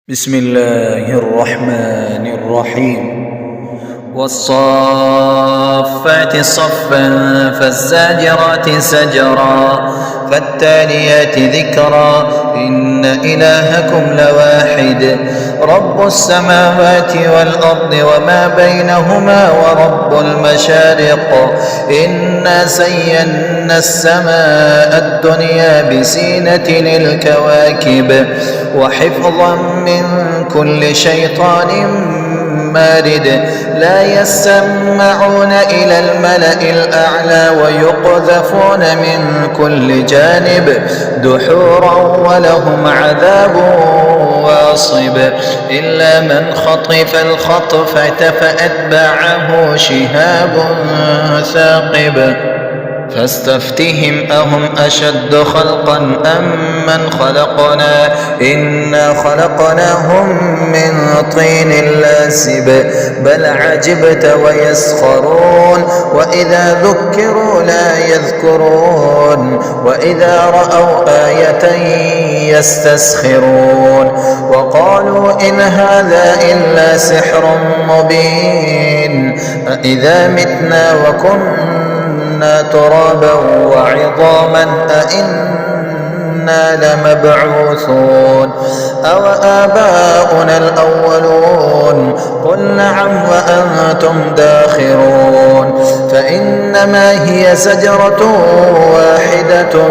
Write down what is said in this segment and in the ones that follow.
بسم الله الرحمن الرحيم والصافات صفا فالزاجرات زجرا فالتاليات ذكرا إن إلهكم لواحد رب السماوات والأرض وما بينهما ورب المشارق إنا زينا السماء الدنيا بزينة الكواكب وحفظا من كل شيطان مارد لا يسمعون إلى الملأ الأعلى ويقذفون من كل جانب دحورا ولهم عذاب واصب إلا من خطف الخطفة فأتبعه شهاب ثاقب فاستفتهم أهم أشد خلقا أم من خلقنا إنا خلقناهم من طين لاسب بل عجبت ويسخرون وإذا ذكروا لا يذكرون وإذا رأوا آية يستسخرون وقالوا إن هذا إلا سحر مبين أإذا متنا وكنا ترابا وعظاما أئنا لمبعوثون أو آباؤنا الأولون قل نعم وأنتم داخرون فإنما هي زجرة واحدة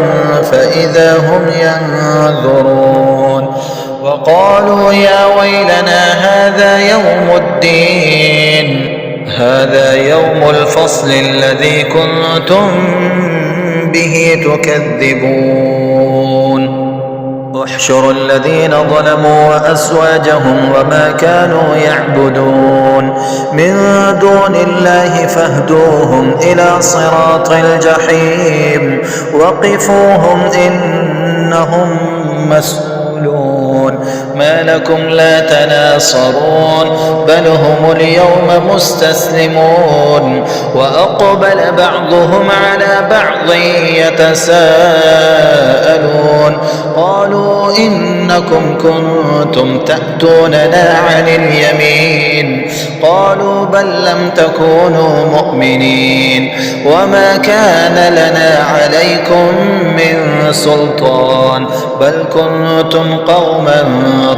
فإذا هم ينظرون وقالوا يا ويلنا هذا يوم الدين هذا يوم الفصل الذي كنتم به تكذبون احشروا الذين ظلموا وأزواجهم وما كانوا يعبدون من دون الله فاهدوهم إلى صراط الجحيم وقفوهم إنهم مسؤولون ما لكم لا تناصرون بل هم اليوم مستسلمون وأقبل بعضهم على بعض يتساءلون قالوا إنكم كنتم تأتوننا عن اليمين قالوا بل لم تكونوا مؤمنين وما كان لنا عليكم من سلطان بل كنتم قوما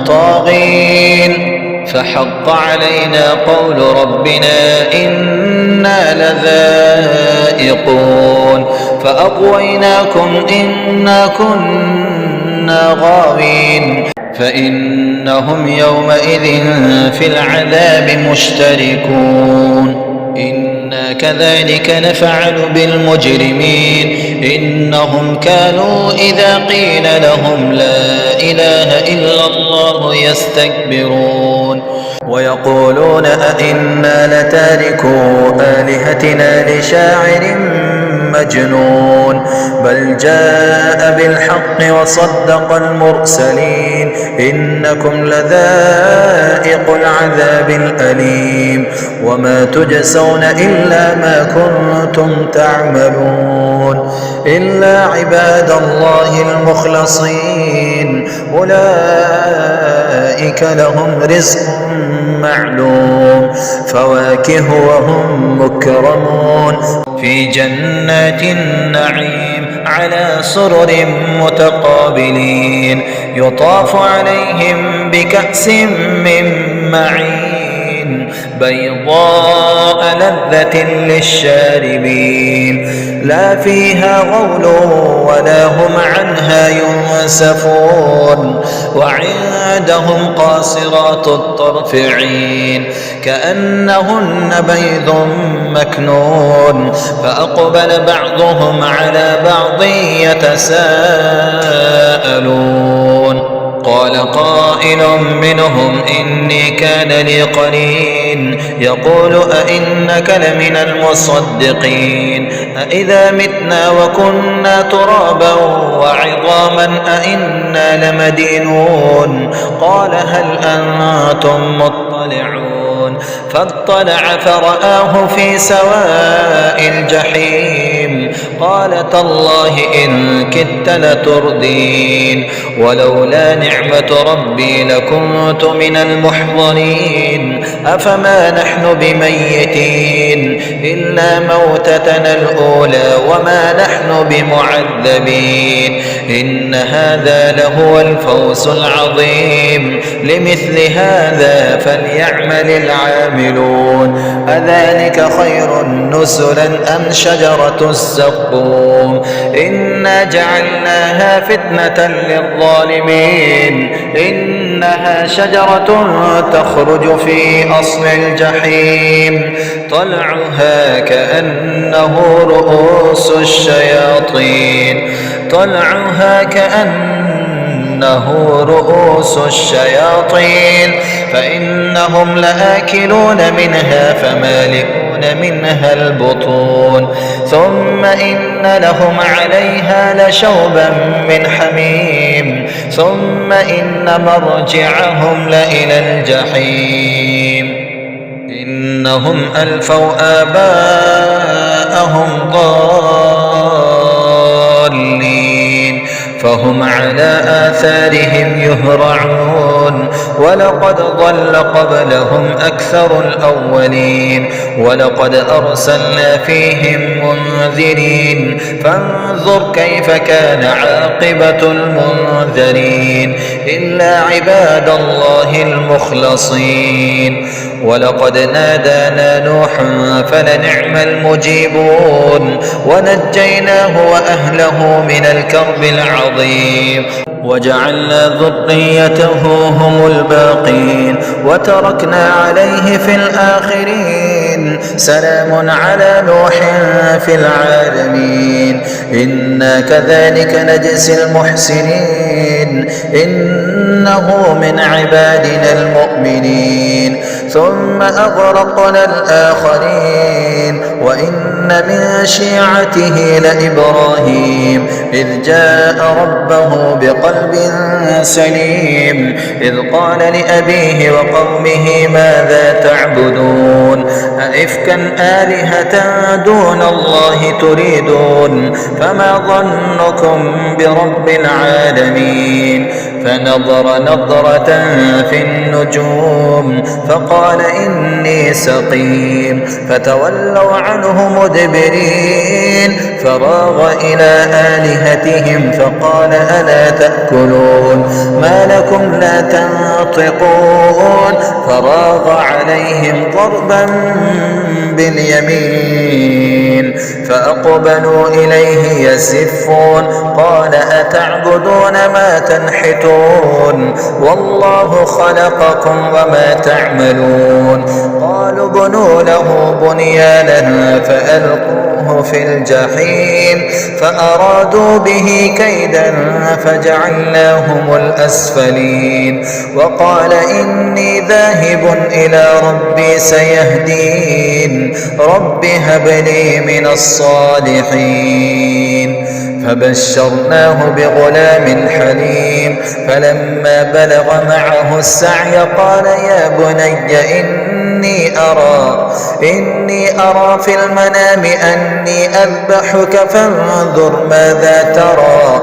طاغين فحق علينا قول ربنا إنا لذائقون فأغويناكم إنا كنا غاوين فإنهم يومئذ في العذاب مشتركون إنا كذلك نفعل بالمجرمين إنهم كانوا إذا قيل لهم لا إله إلا الله يستكبرون ويقولون أئنا لتاركو آلهتنا لشاعر مجنون بل جاء بالحق وصدق المرسلين إنكم لذائق العذاب الأليم وما تجزون إلا ما كنتم تعملون إلا عباد الله المخلصين أولئك لهم رزق معلوم فواكه وهم مكرمون في جنات النعيم على سرر متقابلين يطاف عليهم بكأس من معين بيضاء لذة للشاربين لا فيها غول ولا هم عنها ينسفون وعندهم قاصرات الطرف عين كأنهن بيض مكنون فأقبل بعضهم على بعض يتساءلون قال قائل منهم إني كان لي قرين يقول أئنك لمن المصدقين أئذا متنا وكنا ترابا وعظاما أئنا لمدينون قال هل أنتم مطلعون فاطلع فرآه في سواء الجحيم قال تالله إن كدت لتردين ولولا نعمة ربي لكنت من المحضرين أفما نحن بميتين إلا موتتنا الأولى وما نحن بمعذبين إن هذا لهو الفوز العظيم لمثل هذا فليعمل العاملون أذلك خير نزلا أم شجرة الزقوم إنا جعلناها فتنة للظالمين إنها شجرة تخرج في أصل الجحيم طلعها كأنه رؤوس الشياطين فإنهم لآكلون منها فمالئون منها البطون ثم إن لهم عليها لشوبا من حميم ثم إن مرجعهم لإلى الجحيم إنهم ألفوا آباءهم ضالين فهم على آثارهم يهرعون ولقد ضل قبلهم أكثر الأولين ولقد أرسلنا فيهم منذرين فانظر كيف كان عاقبة المنذرين إلا عباد الله المخلصين ولقد نادانا نوح فلنعم المجيبون ونجيناه وأهله من الكرب العظيم وجعلنا ذريته هم الباقين وتركنا عليه في الآخرين سلام على نوح في العالمين إنا كذلك نجزي المحسنين إنه من عبادنا المؤمنين ثم أغرقنا الآخرين وإن من شيعته لإبراهيم إذ جاء ربه بقلب سليم إذ قال لأبيه وقومه ماذا تعبدون أئفكا آلهة دون الله تريدون فما ظنكم برب العالمين فنظر نظرة في النجوم فقال إني سقيم فتولوا عنه مدبرين فراغ إلى آلهتهم فقال ألا تأكلون ما لكم لا تنطقون فراغ عليهم ضربا باليمين فأقبلوا إليه يزفون قال أتعبدون ما تنحتون والله خلقكم وما تعملون قالوا بنوا له بنيانا فألقوه في الجحيم فأرادوا به كيدا فجعلناهم الأسفلين وقال إني ذاهب إلى ربي سيهدين رب هب لي من الصالحين فبشرناه بغلام حليم فلما بلغ معه السعي قال يا بني إني أرى في المنام أني أذبحك فانظر ماذا ترى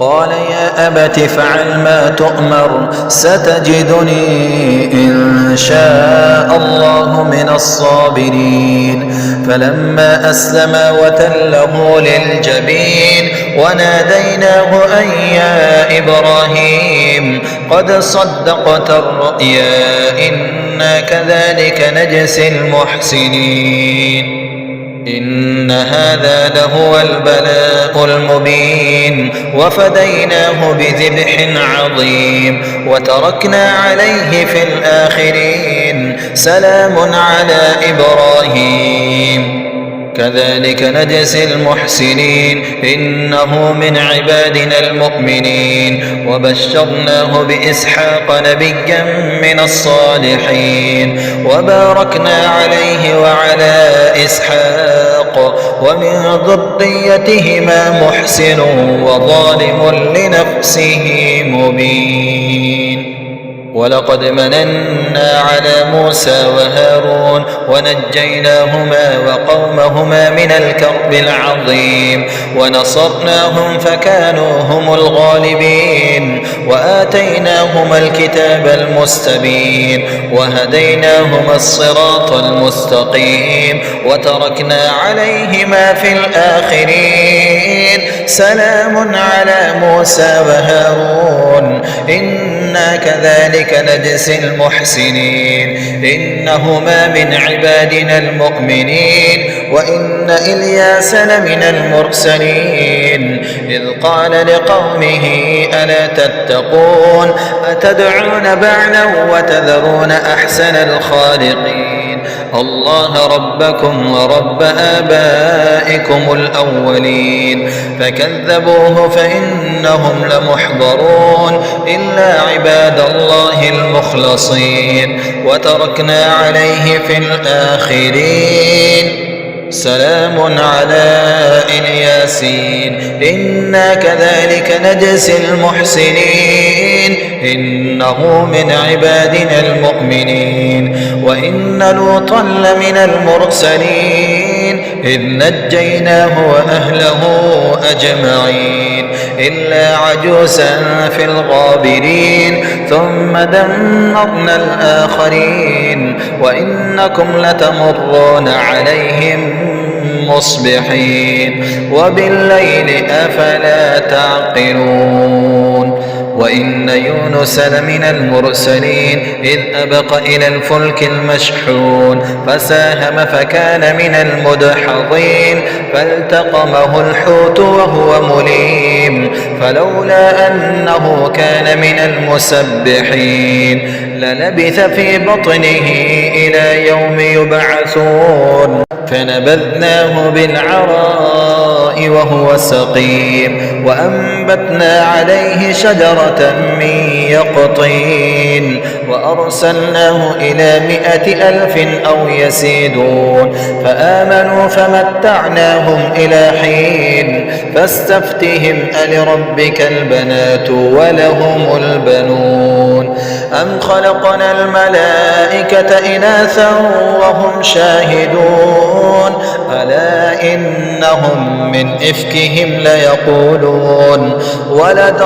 قال يا أبت فعل ما تؤمر ستجدني إن شاء الله من الصابرين فلما أسلما وتله للجبين وناديناه أن يا إبراهيم قد صدقت الرؤيا إنا كذلك نجزي المحسنين إن هذا لهو البلاء المبين وفديناه بذبح عظيم وتركنا عليه في الآخرين سلام على إبراهيم كذلك نجزي المحسنين إنه من عبادنا المؤمنين وبشرناه بإسحاق نبيا من الصالحين وباركنا عليه وعلى إسحاق ومن ذريتهما محسن وظالم لنفسه مبين ولقد مننا على موسى وهارون ونجيناهما وقومهما من الكرب العظيم ونصرناهم فكانوا هم الغالبين وآتيناهما الكتاب المستبين وهديناهما الصراط المستقيم وتركنا عليهما في الآخرين سلام على موسى وهارون إنا كذلك نجزي المحسنين إنهما من عبادنا المؤمنين وإن إلياس لمن المرسلين إذ قال لقومه ألا تتقون أتدعون بعلا وتذرون أحسن الخالقين الله ربكم ورب آبائكم الأولين فكذبوه فإنهم لمحضرون إلا عباد الله المخلصين وتركنا عليه في الآخرين سلام على الياسين إنا كذلك نجزي المحسنين إنه من عبادنا المؤمنين وإن لوطا لمن المرسلين إذ نجيناه وأهله أجمعين إلا عجوزا في الغابرين ثم دمرنا الآخرين وإنكم لتمرون عليهم مصبحين وبالليل أفلا تعقلون وإن يونس لمن المرسلين إذ أبق إلى الفلك المشحون فساهم فكان من المدحضين فالتقمه الحوت وهو مليم فلولا أنه كان من المسبحين للبث في بطنه إلى يوم يبعثون فنبذناه بالعراء وهو سقيم وأنبتنا عليه شجرة من يقطين وأرسلناه إلى 100,000 أو يزيدون فآمنوا فمتعناهم إلى حين فاستفتهم ألربك البنات ولهم البنون أم خلقنا الملائكة إناثا وهم شاهدون ألا إنهم من إفكهم ليقولون ولد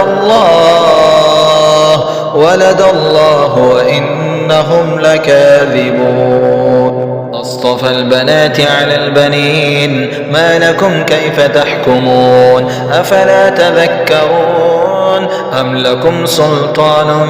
الله وإنهم لكاذبون أصطفى البنات على البنين ما لكم كيف تحكمون أفلا تذكرون أم لكم سلطان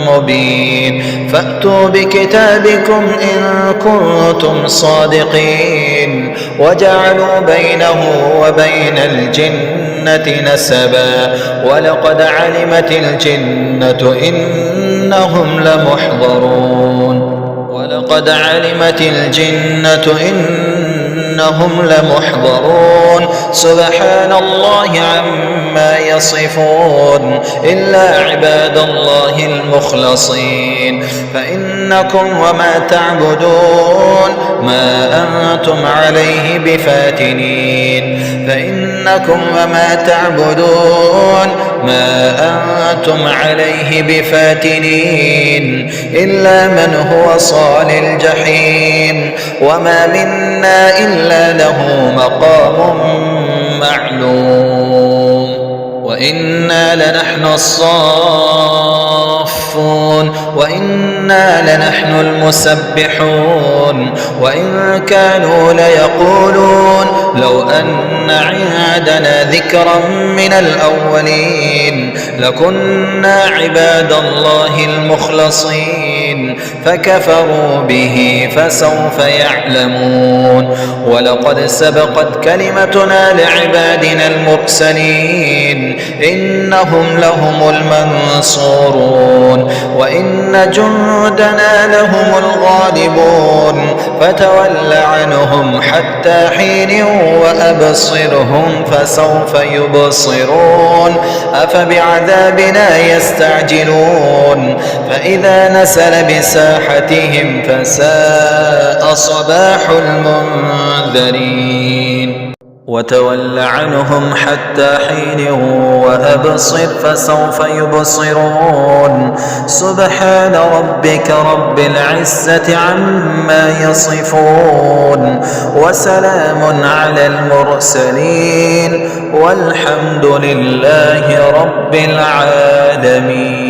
مبين فأتوا بكتابكم إن كنتم صادقين وجعلوا بينه وبين الجنة نسبا ولقد علمت الجنة إنهم لمحضرون ولقد علمت الجنة إنهم لمحضرون سبحان الله عما يصفون إلا عباد الله المخلصين فإنكم وما تعبدون ما أنتم عليه بفاتنين فإنكم وما تعبدون ما أنتم عليه بفاتنين إلا من هو صال الجحيم وما منا إلا له مقام معلوم وإنا لنحن الصافون وإنا لنحن المسبحون وإن كانوا ليقولون لو أن عندنا ذكرا من الأولين لكنا عباد الله المخلصين فكفروا به فسوف يعلمون ولقد سبقت كلمتنا لعبادنا المرسلين إنهم لهم المنصورون وإن جندنا لهم الغالبون فتول عنهم حتى حين وأبصرهم فسوف يبصرون أفبعذابنا يستعجلون فإذا نزل بساحتهم فساء صباح المنذرين وتول عنهم حتى حين وأبصر فسوف يبصرون سبحان ربك رب العزة عما يصفون وسلام على المرسلين والحمد لله رب العالمين.